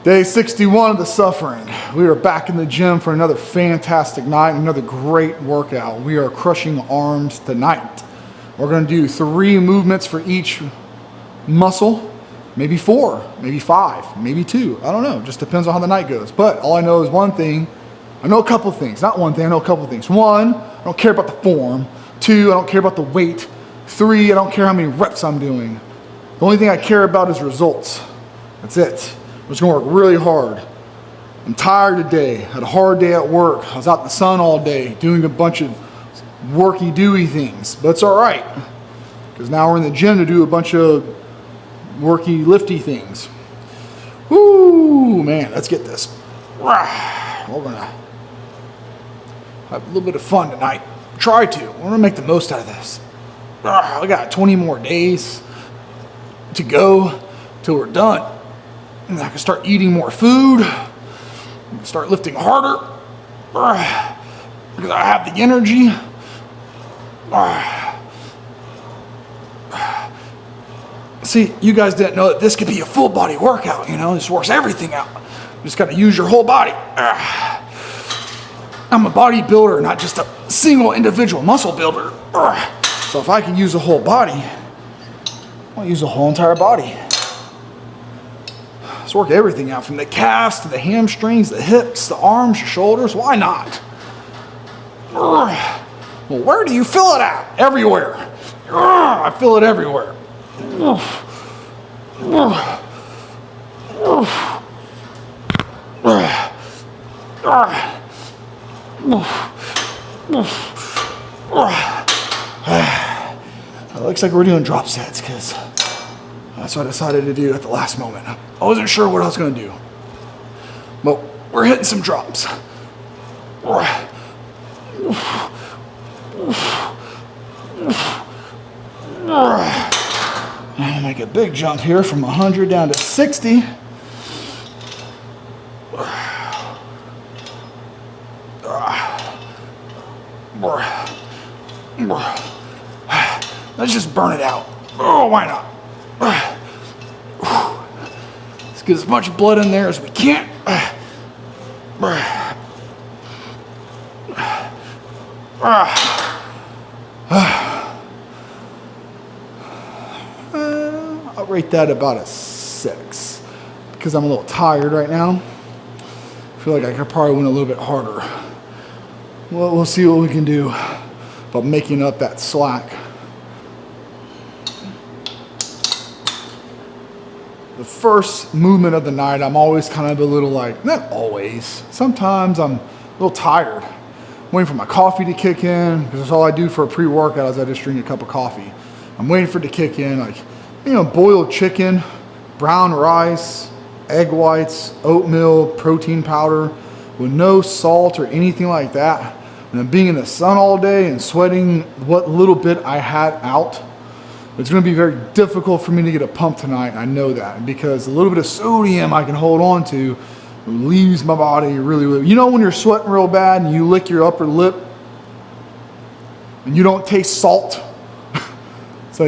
Day 61 of the suffering. We are back in the gym for another fantastic night, another great workout. We are crushing arms tonight. We're going to do 3 movements for each muscle, maybe 4, maybe 5, maybe 2. I don't know, just depends on how the night goes. But all I know is one thing. I know a couple things, not one thing, I know a couple things. 1, I don't care about the form. 2, I don't care about the weight. 3, I don't care how many reps I'm doing. The only thing I care about is results. That's it. I'm just gonna work really hard. I'm tired today, had a hard day at work. I was out in the sun all day doing a bunch of worky-doey things, but it's all right, because now we're in the gym to do a bunch of worky-lifty things. Woo, man, let's get this. We're gonna have a little bit of fun tonight. Try to. We're gonna make the most out of this. I got 20 more days to go till we're done. And I can start eating more food, start lifting harder, because I have the energy. See, you guys didn't know that this could be a full body workout, you know, this works everything out. You just gotta use your whole body. I'm a bodybuilder, not just a single individual muscle builder. So if I can use the whole body, I'll use the whole entire body. Let's work everything out, from the calves to the hamstrings, the hips, the arms, your shoulders. Why not? Well, where do you feel it at? Everywhere. I feel it everywhere. It looks like we're doing drop sets, because that's what I decided to do at the last moment. I wasn't sure what I was going to do, but we're hitting some drops. I'll make a big jump here from 100 down to 60. Let's just burn it out. Oh, why not? Let's get as much blood in there as we can. I'll rate that about a 6, because I'm a little tired right now. I feel like I could probably went a little bit harder. Well, we'll see what we can do about making up that slack. The first movement of the night, I'm always kind of a little like, not always, sometimes I'm a little tired. I'm waiting for my coffee to kick in, because that's all I do for a pre-workout is I just drink a cup of coffee. I'm waiting for it to kick in, like, you know, boiled chicken, brown rice, egg whites, oatmeal, protein powder, with no salt or anything like that. And I'm being in the sun all day and sweating what little bit I had out. It's going to be very difficult for me to get a pump tonight. I know that, because a little bit of sodium I can hold on to leaves my body really. You know when you're sweating real bad and you lick your upper lip and you don't taste salt? So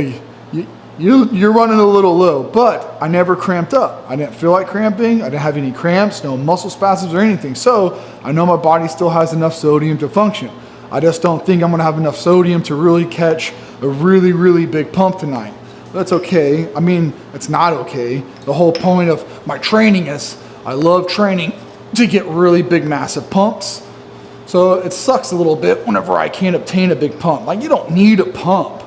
you're running a little low, but I never cramped up. I didn't feel like cramping. I didn't have any cramps, no muscle spasms or anything. So I know my body still has enough sodium to function. I just don't think I'm going to have enough sodium to really catch a really big pump tonight. That's okay. I mean, it's not okay. The whole point of my training is I love training to get really big, massive pumps. So it sucks a little bit whenever I can't obtain a big pump. Like, you don't need a pump,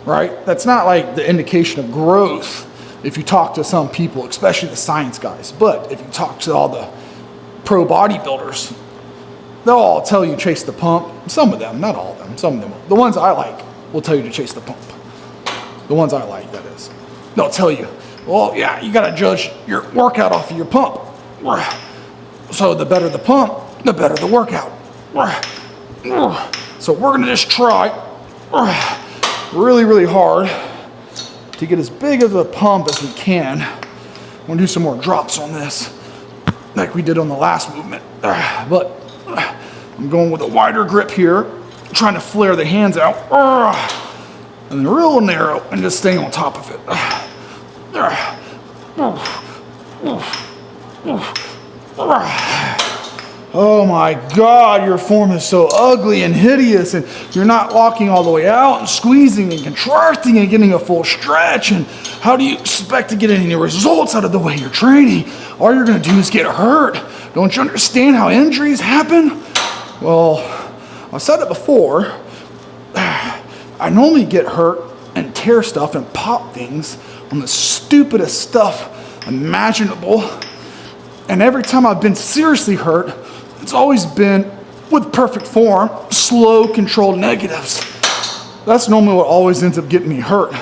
right? That's not like the indication of growth if you talk to some people, especially the science guys. But if you talk to all the pro bodybuilders, they'll all tell you chase the pump. Some of them, not all of them, some of them. The ones I like will tell you to chase the pump. The ones I like, that is. They'll tell you, well, yeah, you got to judge your workout off of your pump. So the better the pump, the better the workout. So we're going to just try really hard to get as big of a pump as we can. We're going to do some more drops on this, like we did on the last movement. But I'm going with a wider grip here, trying to flare the hands out, and then real narrow, and just staying on top of it. Oh my God, your form is so ugly and hideous, and you're not walking all the way out and squeezing and contracting and getting a full stretch. And how do you expect to get any results out of the way you're training? All you're going to do is get hurt. Don't you understand how injuries happen? Well, I've said it before. I normally get hurt and tear stuff and pop things on the stupidest stuff imaginable. And every time I've been seriously hurt, it's always been with perfect form, slow, controlled negatives. That's normally what always ends up getting me hurt.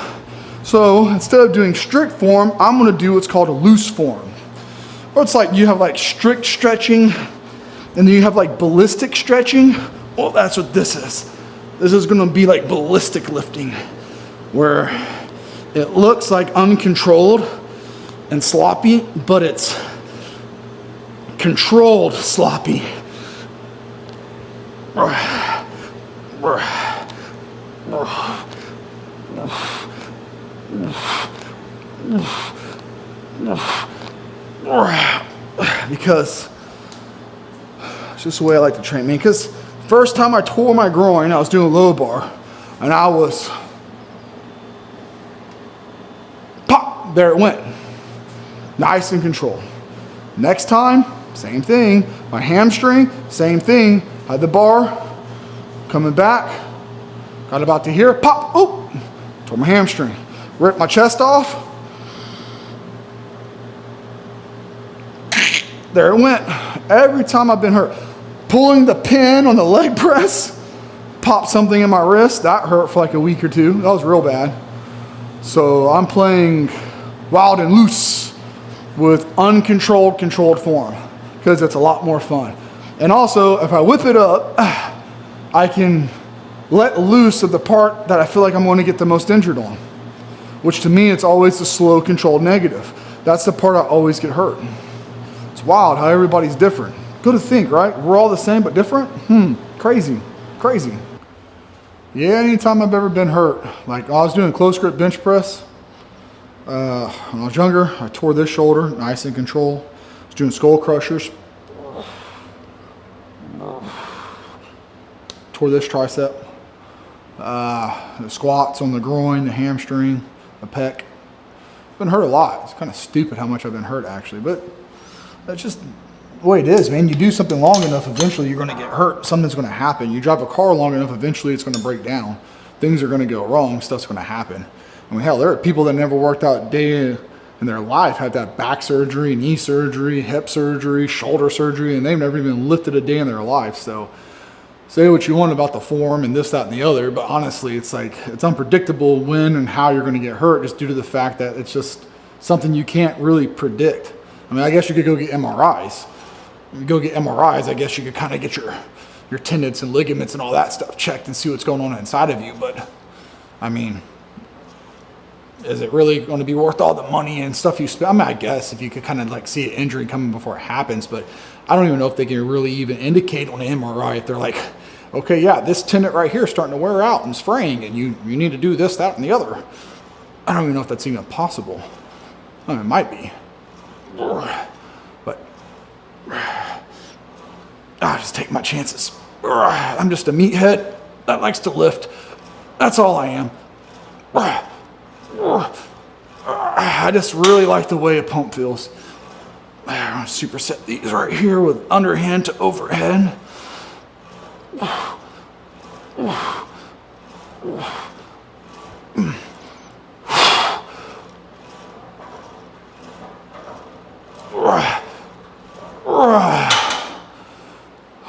So instead of doing strict form, I'm gonna do what's called a loose form. Or it's like you have like strict stretching, and then you have like ballistic stretching. Well, that's what this is. This is gonna be like ballistic lifting, where it looks like uncontrolled and sloppy, but it's controlled sloppy. Because it's just the way I like to train. Because first time I tore my groin, I was doing low bar, and I was pop, there it went. Nice and controlled. Next time, same thing. My hamstring, same thing. Had the bar, coming back, got about to here, pop, oop, tore my hamstring. Ripped my chest off. There it went. Every time I've been hurt. Pulling the pin on the leg press, popped something in my wrist. That hurt for like a week or two. That was real bad. So I'm playing wild and loose with uncontrolled, controlled form, because it's a lot more fun. And also, if I whip it up, I can let loose of the part that I feel like I'm going to get the most injured on, which to me, it's always the slow, controlled negative. That's the part I always get hurt. It's wild how everybody's different. Good to think, right? We're all the same but different? Crazy, crazy. Yeah, anytime I've ever been hurt, like I was doing close grip bench press, when I was younger, I tore this shoulder, nice and control. I was doing skull crushers. Tore this tricep. The squats on the groin, the hamstring, the pec. Been hurt a lot. It's kind of stupid how much I've been hurt actually, but that's just the way it is, man. You do something long enough, eventually you're going to get hurt. Something's going to happen. You drive a car long enough, eventually it's going to break down. Things are going to go wrong. Stuff's going to happen. I mean, hell, there are people that never worked out a day in their life, had that back surgery, knee surgery, hip surgery, shoulder surgery, and they've never even lifted a day in their life. So say what you want about the form and this, that, and the other, but honestly, it's like, it's unpredictable when and how you're going to get hurt just due to the fact that it's just something you can't really predict. I mean, I guess you could go get MRIs. When you go get MRIs, I guess you could kind of get your tendons and ligaments and all that stuff checked and see what's going on inside of you. But I mean, is it really going to be worth all the money and stuff you spend? I mean, I guess if you could kind of like see an injury coming before it happens, but I don't even know if they can really even indicate on an MRI if they're like, okay, yeah, this tendon right here is starting to wear out and it's fraying and you need to do this, that, and the other. I don't even know if that's even possible. I mean, it might be. But I just take my chances. I'm just a meathead that likes to lift. That's all I am. I just really like the way a pump feels. I'm gonna superset these right here with underhand to overhead.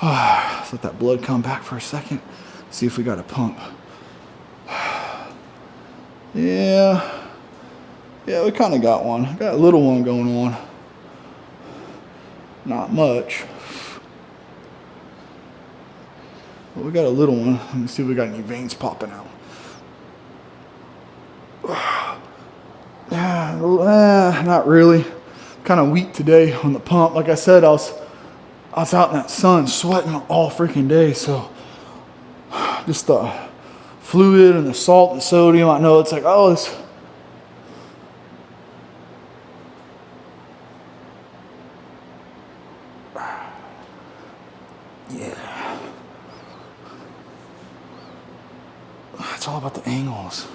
Let's let that blood come back for a second. See if we got a pump. Yeah, we kind of got one. Got a little one going on. Not much. But we got a little one. Let me see if we got any veins popping out. Not really. Kind of weak today on the pump. Like I said, I was out in that sun sweating all freaking day. So just the fluid and the salt and sodium. I know it's like, oh, it's Yeah. It's all about the angles.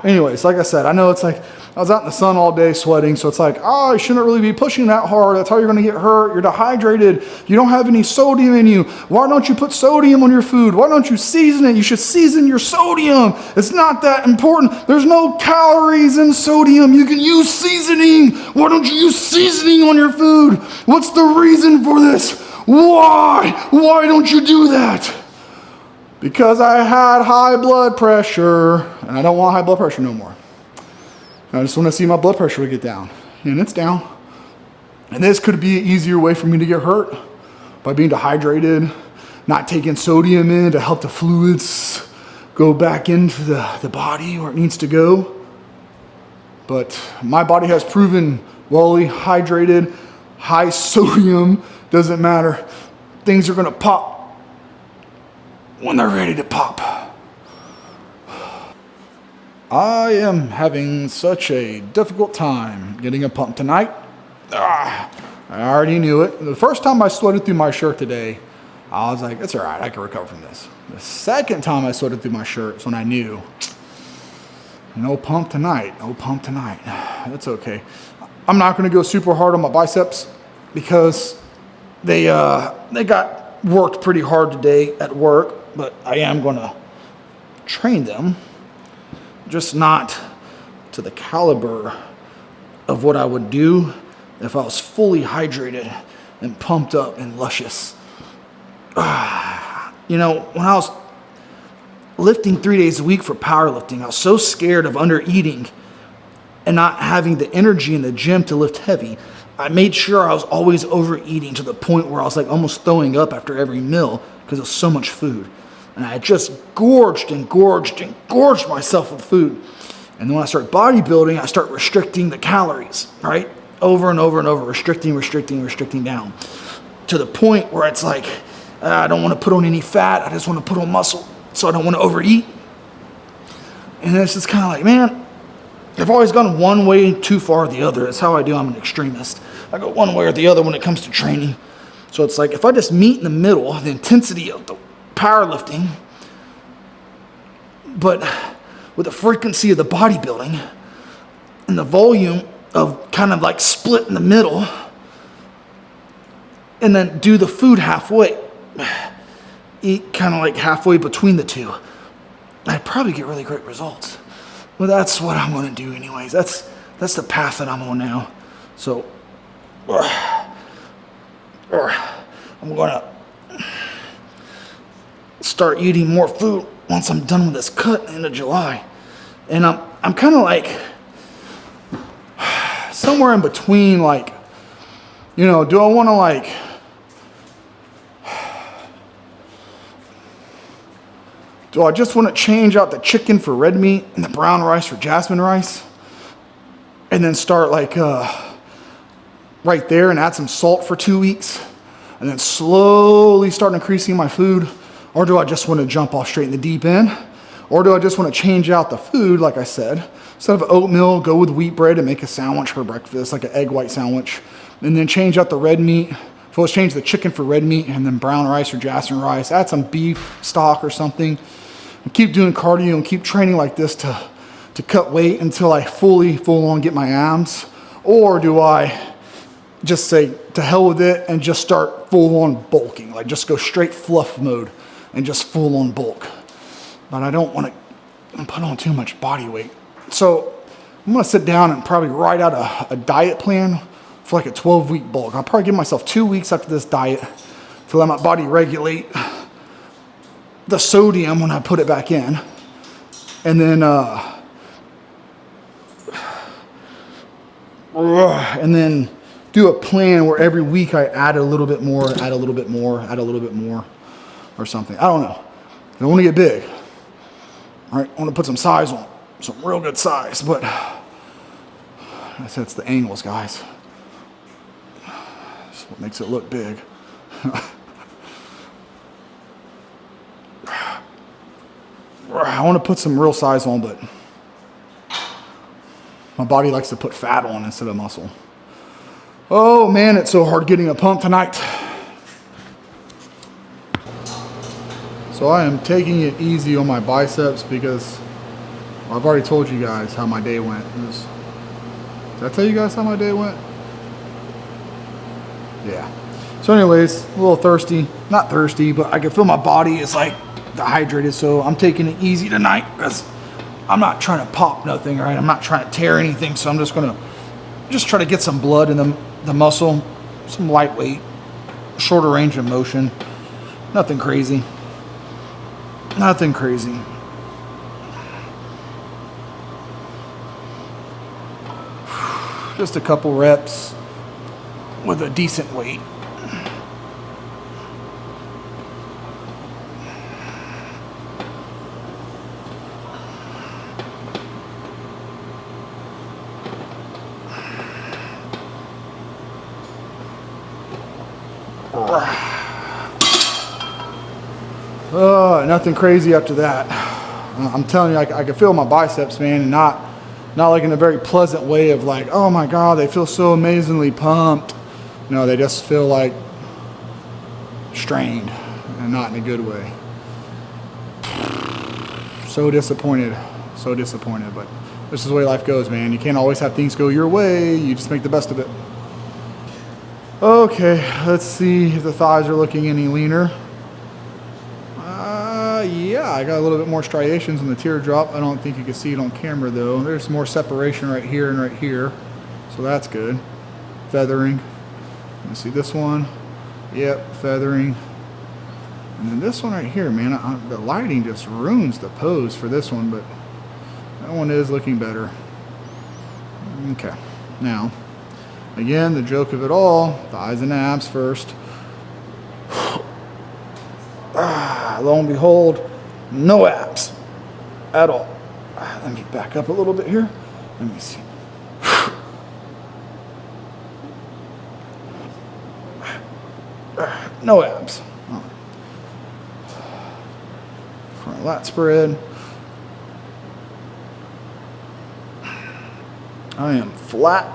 Anyways, like I said, I know it's like I was out in the sun all day sweating, so it's like, oh, I shouldn't really be pushing that hard. That's how you're going to get hurt. You're dehydrated. You don't have any sodium in you. Why don't you put sodium on your food? Why don't you season it? You should season your sodium. It's not that important. There's no calories in sodium. You can use seasoning. Why don't you use seasoning on your food? What's the reason for this? Why? Why don't you do that? Because I had high blood pressure, and I don't want high blood pressure no more. I just want to see my blood pressure get down, and it's down. And this could be an easier way for me to get hurt by being dehydrated, not taking sodium in to help the fluids go back into the body where it needs to go. But my body has proven well hydrated, high sodium, doesn't matter. Things are going to pop when they're ready to pop. I am having such a difficult time getting a pump tonight. I already knew it. The first time I sweated through my shirt today, I was like, it's all right, I can recover from this. The second time I sweated through my shirt is when I knew, no pump tonight, no pump tonight. That's okay. I'm not going to go super hard on my biceps because they got worked pretty hard today at work. But I am going to train them, just not to the caliber of what I would do if I was fully hydrated and pumped up and luscious. You know, when I was lifting 3 days a week for powerlifting, I was so scared of undereating and not having the energy in the gym to lift heavy. I made sure I was always overeating to the point where I was like almost throwing up after every meal because of so much food. And I just gorged myself with food. And then when I start bodybuilding, I start restricting the calories, right? Over and over and over, restricting down. To the point where it's like, I don't want to put on any fat, I just want to put on muscle, so I don't want to overeat. And it's just kind of like, man, I've always gone one way too far or the other. That's how I do, I'm an extremist. I go one way or the other when it comes to training. So it's like, if I just meet in the middle, the intensity of the powerlifting, but with the frequency of the bodybuilding and the volume of kind of like split in the middle, and then do the food halfway, eat kind of like halfway between the two, I'd probably get really great results. Well, that's what I'm going to do anyways. That's the path that I'm on now. So I'm going to start eating more food once I'm done with this cut at the end of July. And I'm kind of like somewhere in between, like, you know, do I want to like do I just want to change out the chicken for red meat and the brown rice for jasmine rice and then start like right there and add some salt for 2 weeks and then slowly start increasing my food? Or do I just want to jump off straight in the deep end? Or do I just want to change out the food, like I said? Instead of oatmeal, go with wheat bread and make a sandwich for breakfast, like an egg white sandwich. And then change out the red meat. So let's change the chicken for red meat and then brown rice or jasmine rice. Add some beef stock or something. And keep doing cardio and keep training like this to cut weight until I full on get my abs. Or do I just say, to hell with it, and just start full on bulking? Like just go straight fluff mode and just full on bulk. But I don't want to put on too much body weight. So I'm going to sit down and probably write out a diet plan for like a 12-week bulk. I'll probably give myself 2 weeks after this diet to let my body regulate the sodium when I put it back in. And then do a plan where every week I add a little bit more, or something. I don't know. I don't want to get big. All right, I want to put some size on, some real good size, but I said it's the angles, guys. That's what makes it look big. I want to put some real size on, but my body likes to put fat on instead of muscle. Oh man, it's so hard getting a pump tonight. So I am taking it easy on my biceps because I've already told you guys how my day went. Did I tell you guys how my day went? Yeah. So anyways, a little thirsty. Not thirsty, but I can feel my body is like dehydrated. So I'm taking it easy tonight because I'm not trying to pop nothing, right? I'm not trying to tear anything. So I'm just going to try to get some blood in the muscle, some lightweight, shorter range of motion. Nothing crazy. Nothing crazy. Just a couple reps with a decent weight. Nothing crazy after that. I'm telling you, I can feel my biceps, man, and not like in a very pleasant way of like, oh my God, they feel so amazingly pumped. No, they just feel like strained and not in a good way. So disappointed, but this is the way life goes, man. You can't always have things go your way. You just make the best of it. Okay, let's see if the thighs are looking any leaner. Yeah, I got a little bit more striations on the teardrop. I don't think you can see it on camera though. There's more separation right here and right here. So that's good. Feathering. Let me see this one. Yep, feathering. And then this one right here, man, the lighting just ruins the pose for this one, but that one is looking better. Okay, now, again, the joke of it all, thighs and abs first. Lo and behold, no abs at all. Let me back up a little bit here. Let me see. No abs. Front lat spread. I am flat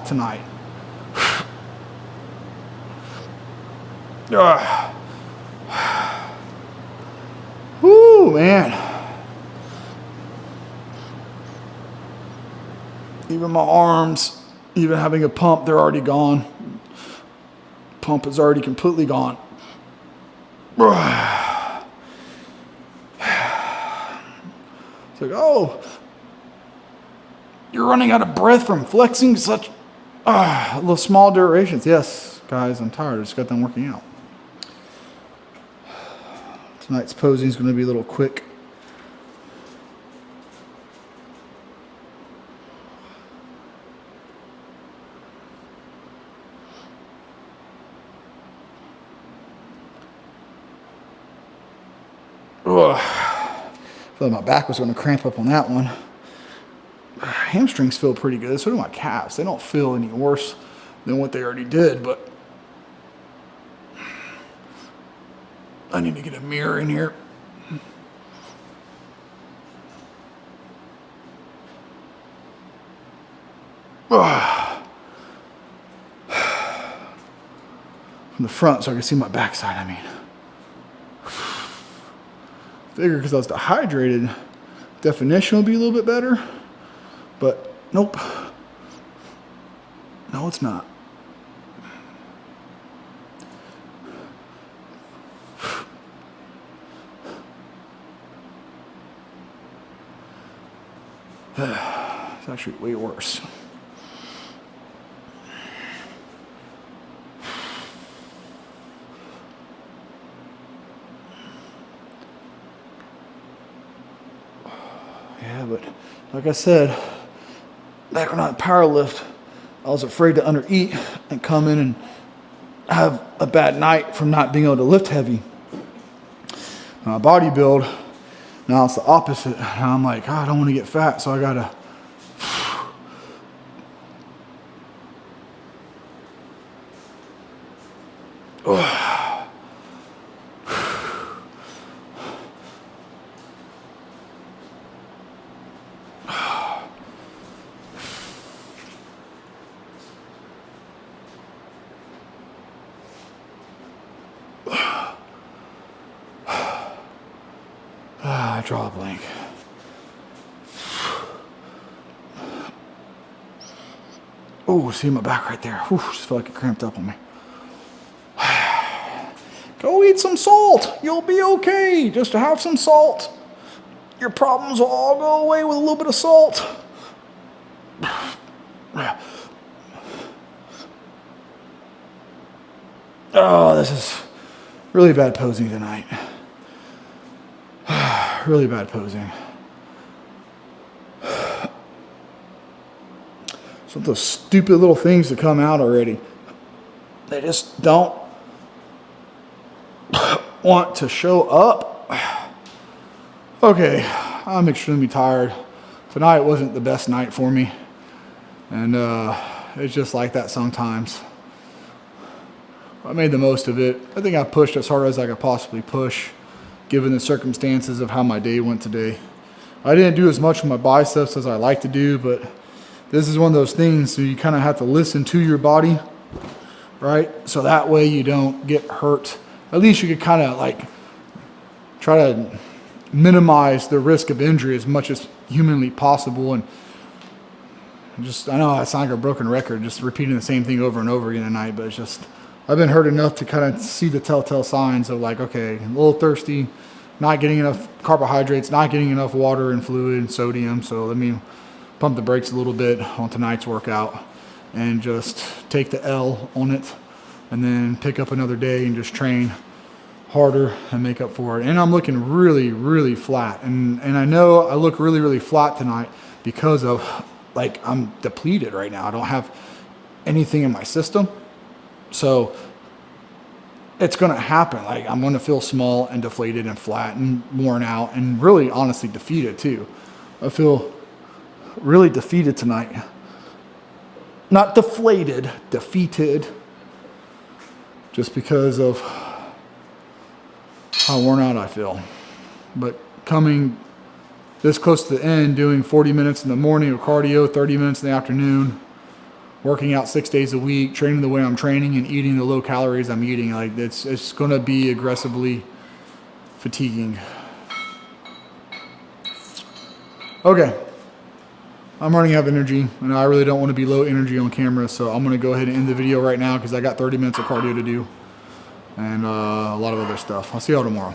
tonight. Woo, man. Even my arms, even having a pump, they're already gone. Pump is already completely gone. It's like, oh, you're running out of breath from flexing such little small durations. Yes, guys, I'm tired. I just got done working out. Tonight's posing is going to be a little quick. I feel like my back was going to cramp up on that one. Hamstrings feel pretty good. So do my calves. They don't feel any worse than what they already did, but I need to get a mirror in here. From the front so I can see my backside, I mean. Figure because I was dehydrated, definition will be a little bit better, but nope. No, it's not. It's actually way worse. Yeah, but like I said, back when I power lift, I was afraid to undereat and come in and have a bad night from not being able to lift heavy. When I bodybuild, now it's the opposite. Now I'm like, oh, I don't want to get fat, so I gotta. I draw a blank. Oh, see my back right there. Whew, just felt like it cramped up on me. Go eat some salt. You'll be okay. Just to have some salt. Your problems will all go away with a little bit of salt. Oh, this is really bad posing tonight. Really bad posing. Some of those stupid little things that come out already. They just don't want to show up. Okay, I'm extremely tired. Tonight wasn't the best night for me. And it's just like that sometimes. I made the most of it. I think I pushed as hard as I could possibly push, given the circumstances of how my day went today. I didn't do as much with my biceps as I like to do, but this is one of those things, so you kind of have to listen to your body, right? So that way you don't get hurt. At least you could kind of like try to minimize the risk of injury as much as humanly possible. And just, I know I sound like a broken record, just repeating the same thing over and over again tonight, but it's just, I've been hurt enough to kind of see the telltale signs of like, okay, a little thirsty, not getting enough carbohydrates, not getting enough water and fluid and sodium. So let me pump the brakes a little bit on tonight's workout and just take the L on it, and then pick up another day and just train harder and make up for it. And I'm looking really, really flat. And I know I look really, really flat tonight because of like, I'm depleted right now. I don't have anything in my system. So it's going to happen. Like, I'm going to feel small and deflated and flat and worn out and really honestly defeated too. I feel really defeated tonight. Not deflated, defeated. Just because of how worn out I feel. But coming this close to the end, doing 40 minutes in the morning of cardio, 30 minutes in the afternoon, working out 6 days a week, training the way I'm training, and eating the low calories I'm eating, like it's going to be aggressively fatiguing. Okay, I'm running out of energy, and I really don't want to be low energy on camera, so I'm going to go ahead and end the video right now because I got 30 minutes of cardio to do and a lot of other stuff. I'll see y'all tomorrow.